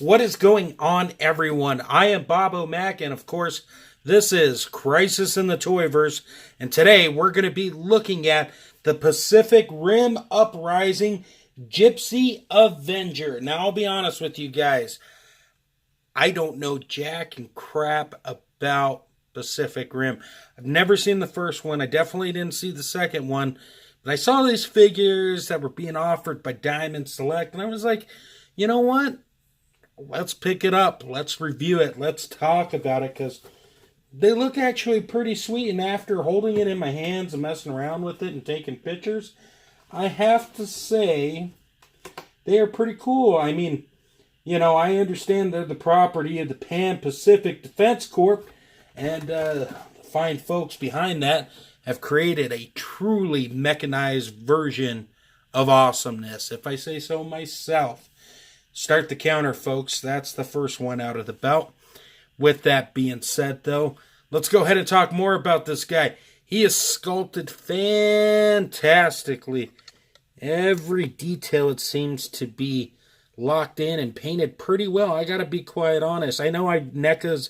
What is going on, everyone? I am Bob O'Mac, and of course, this is Crisis in the Toyverse, and today we're going to be looking at the Pacific Rim Uprising Gipsy Avenger. Now, I'll be honest with you guys. I don't know jack and crap about Pacific Rim. I've never seen the first one. I definitely didn't see the second one. But I saw these figures that were being offered by Diamond Select, and I was like, you know what? Let's pick it up. Let's review it. Let's talk about it, because they look actually pretty sweet. And after holding it in my hands and messing around with it and taking pictures, I have to say they are pretty cool. I mean, you know, I understand they're the property of the Pan Pacific Defense Corp, and the fine folks behind that have created a truly mechanized version of awesomeness, if I say so myself. Start the counter, folks. That's the first one out of the belt. With that being said, though, let's go ahead and talk more about this guy. He is sculpted fantastically. Every detail, it seems to be locked in and painted pretty well. I gotta be quite honest. I know NECA's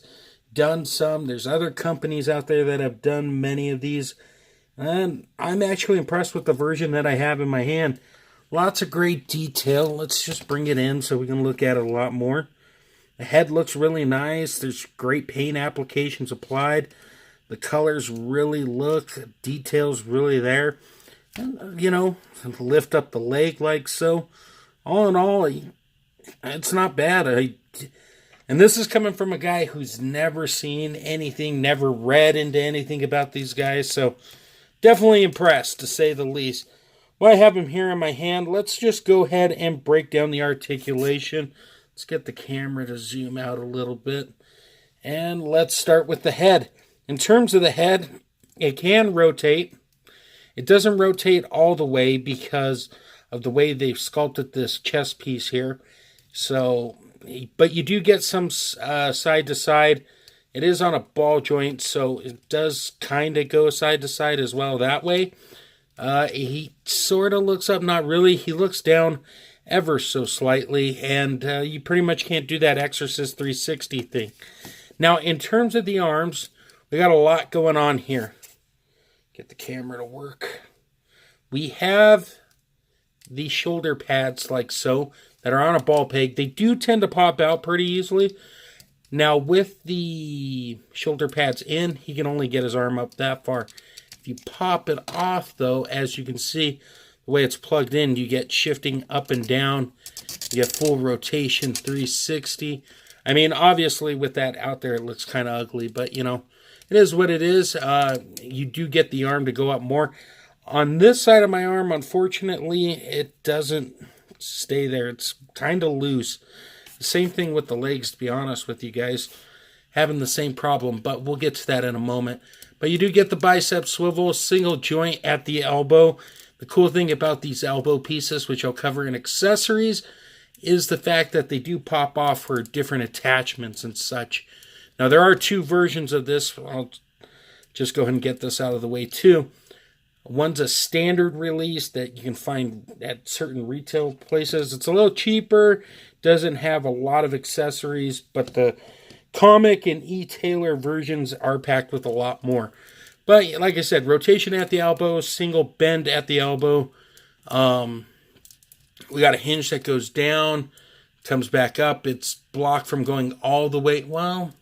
done some. There's other companies out there that have done many of these. And I'm actually impressed with the version that I have in my hand. Lots of great detail. Let's just bring it in so we can look at it a lot more. The head looks really nice. There's great paint applications applied. The colors really look. Details really there. And, you know, lift up the leg like so. All in all, it's not bad. And this is coming from a guy who's never seen anything, never read into anything about these guys. So definitely impressed, to say the least. Well, I have him here in my hand. Let's just go ahead and break down the articulation. Let's get the camera to zoom out a little bit. And let's start with the head. In terms of the head, it can rotate. It doesn't rotate all the way because of the way they've sculpted this chest piece here. So, but you do get some side to side. It is on a ball joint, so it does kind of go side to side as well that way. He sort of looks up, not really. He looks down ever so slightly, and you pretty much can't do that Exorcist 360 thing. Now, in terms of the arms, we got a lot going on here. Get the camera to work. We have the shoulder pads like so that are on a ball peg. They do tend to pop out pretty easily. Now, with the shoulder pads in, he can only get his arm up that far. If you pop it off, though, as you can see, the way it's plugged in, you get shifting up and down. You get full rotation 360. I mean, obviously, with that out there, it looks kind of ugly, but, you know, it is what it is. You do get the arm to go up more. On this side of my arm, unfortunately, it doesn't stay there. It's kind of loose. The same thing with the legs, to be honest with you guys. Having the same problem, but we'll get to that in a moment. But you do get the bicep swivel, single joint at the elbow. The cool thing about these elbow pieces, which I'll cover in accessories, is the fact that they do pop off for different attachments and such. Now, there are two versions of this. I'll just go ahead and get this out of the way, too. One's a standard release that you can find at certain retail places. It's a little cheaper, doesn't have a lot of accessories, but the comic and e-tailer versions are packed with a lot more. But like I said, rotation at the elbow, single bend at the elbow. We got a hinge that goes down, comes back up. It's blocked from going all the way. Well,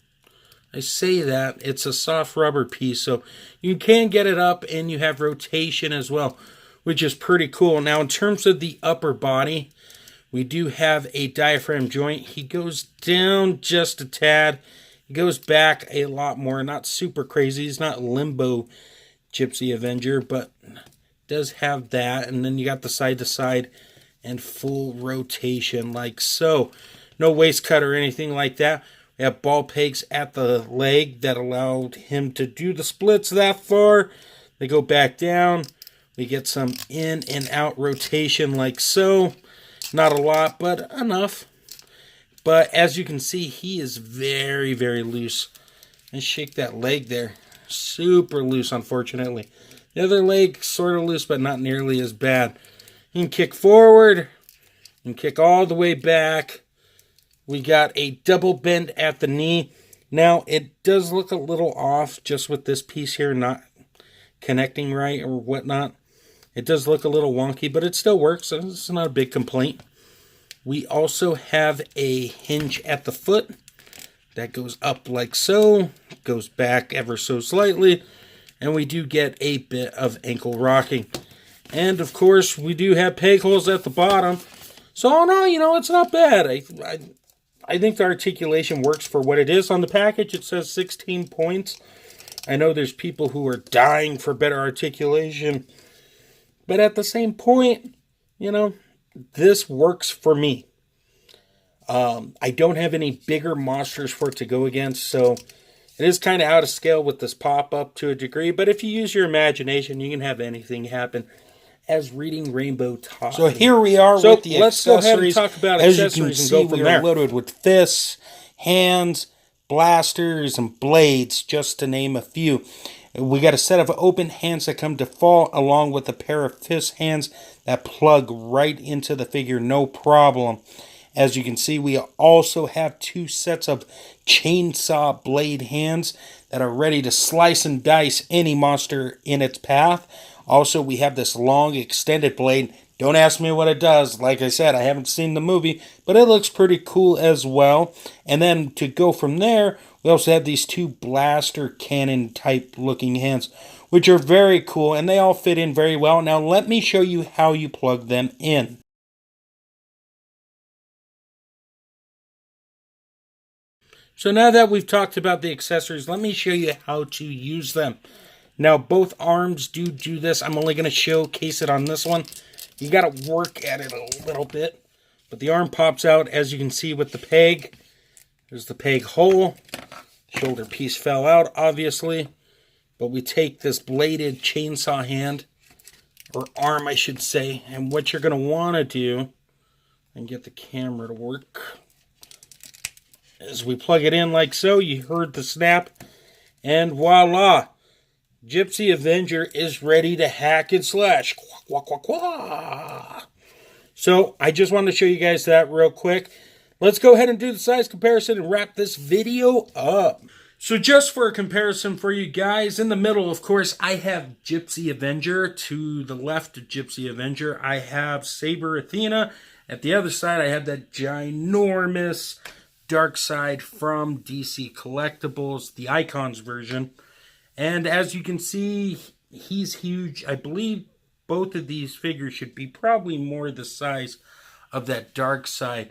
I say that. It's a soft rubber piece, so you can get it up, and you have rotation as well, which is pretty cool. Now, in terms of the upper body, we do have a diaphragm joint. He goes down just a tad. He goes back a lot more. Not super crazy. He's not limbo Gipsy Avenger, but does have that. And then you got the side to side and full rotation like so. No waist cut or anything like that. We have ball pegs at the leg that allowed him to do the splits that far. They go back down. We get some in and out rotation like so. Not a lot, but enough. But as you can see, he is very, very loose. And shake that leg there. Super loose, unfortunately. The other leg, sort of loose, but not nearly as bad. You can kick forward. You can kick all the way back. We got a double bend at the knee. Now, it does look a little off just with this piece here not connecting right or whatnot. It does look a little wonky, but it still works, so it's not a big complaint. We also have a hinge at the foot that goes up like so, goes back ever so slightly, and we do get a bit of ankle rocking. And of course, we do have peg holes at the bottom. So no, it's not bad. I think the articulation works for what it is. On the package, it says 16 points. I know there's people who are dying for better articulation. But at the same point, this works for me. I don't have any bigger monsters for it to go against, so it is kind of out of scale with this pop-up to a degree. But if you use your imagination, you can have anything happen, as Reading Rainbow taught. So here we are with the let's accessories. Go ahead and talk about as accessories you can and see, go from we there. are loaded with fists, hands, blasters, and blades, just to name a few. We got a set of open hands that come default, along with a pair of fist hands that plug right into the figure, no problem. As you can see, we also have 2 sets of chainsaw blade hands that are ready to slice and dice any monster in its path. Also, we have this long extended blade. Don't ask me what it does. Like I said, I haven't seen the movie, but it looks pretty cool as well. And then to go from there, we also have these 2 blaster cannon type looking hands, which are very cool, and they all fit in very well. Now let me show you how you plug them in. So now that we've talked about the accessories, let me show you how to use them. Now, both arms do this. I'm only going to showcase it on this one. You got to work at it a little bit. But the arm pops out, as you can see with the peg. There's the peg hole. Shoulder piece fell out, obviously. But we take this bladed chainsaw hand, or arm, I should say. And what you're going to want to do, and get the camera to work, as we plug it in like so. You heard the snap, and voila, Gipsy Avenger is ready to hack and slash. Quack, quack, quack, quack. So I just wanted to show you guys that real quick. Let's go ahead and do the size comparison and wrap this video up. So just for a comparison for you guys, in the middle, of course, I have Gipsy Avenger. To the left of Gipsy Avenger, I have Saber Athena. At the other side, I have that ginormous Darkseid from DC Collectibles, the Icons version. And as you can see, he's huge. I believe both of these figures should be probably more the size of that Darkseid.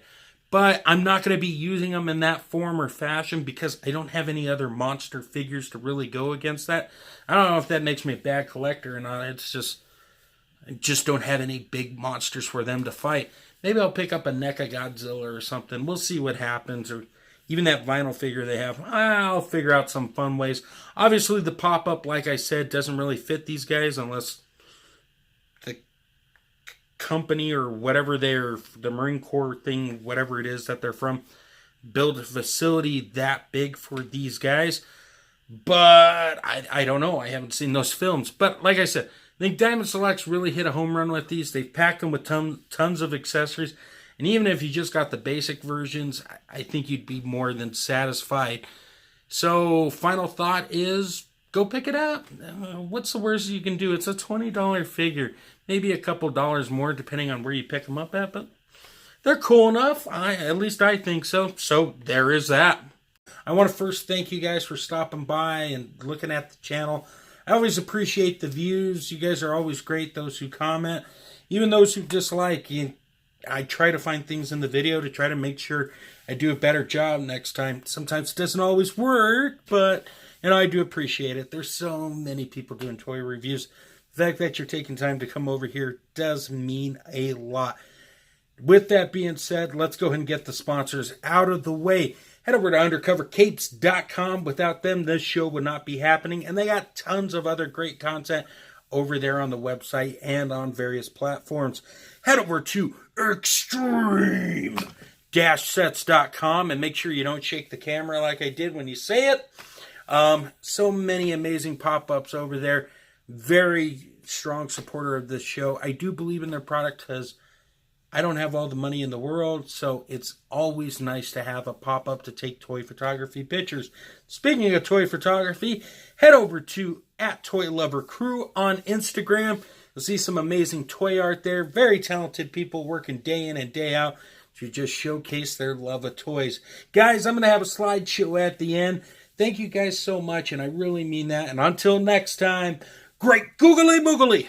But I'm not going to be using them in that form or fashion because I don't have any other monster figures to really go against that. I don't know if that makes me a bad collector or not. It's just, I just don't have any big monsters for them to fight. Maybe I'll pick up a NECA Godzilla or something. We'll see what happens. Or even that vinyl figure they have. I'll figure out some fun ways. Obviously, the pop-up, like I said, doesn't really fit these guys unless the company or whatever the Marine Corps thing, whatever it is that they're from, build a facility that big for these guys. But I don't know. I haven't seen those films. But like I said, I think Diamond Selects really hit a home run with these. They've packed them with tons of accessories. And even if you just got the basic versions, I think you'd be more than satisfied. So, final thought is, go pick it up. What's the worst you can do? It's a $20 figure. Maybe a couple dollars more, depending on where you pick them up at. But they're cool enough. At least I think so. So, there is that. I want to first thank you guys for stopping by and looking at the channel. I always appreciate the views. You guys are always great, those who comment. Even those who dislike. I try to find things in the video to try to make sure I do a better job next time. Sometimes it doesn't always work, but I do appreciate it. There's so many people doing toy reviews. The fact that you're taking time to come over here does mean a lot. With that being said, let's go ahead and get the sponsors out of the way. Head over to undercovercapes.com. Without them, this show would not be happening. And they got tons of other great content over there on the website and on various platforms. Head over to extreme-sets.com and make sure you don't shake the camera like I did when you say it. So many amazing pop-ups over there. Very strong supporter of this show. I do believe in their product because I don't have all the money in the world, so it's always nice to have a pop-up to take toy photography pictures. Speaking of toy photography, head over to @ToyLoverCrew on Instagram. You'll see some amazing toy art there. Very talented people working day in and day out to just showcase their love of toys. Guys, I'm going to have a slideshow at the end. Thank you guys so much, and I really mean that. And until next time, great googly moogly!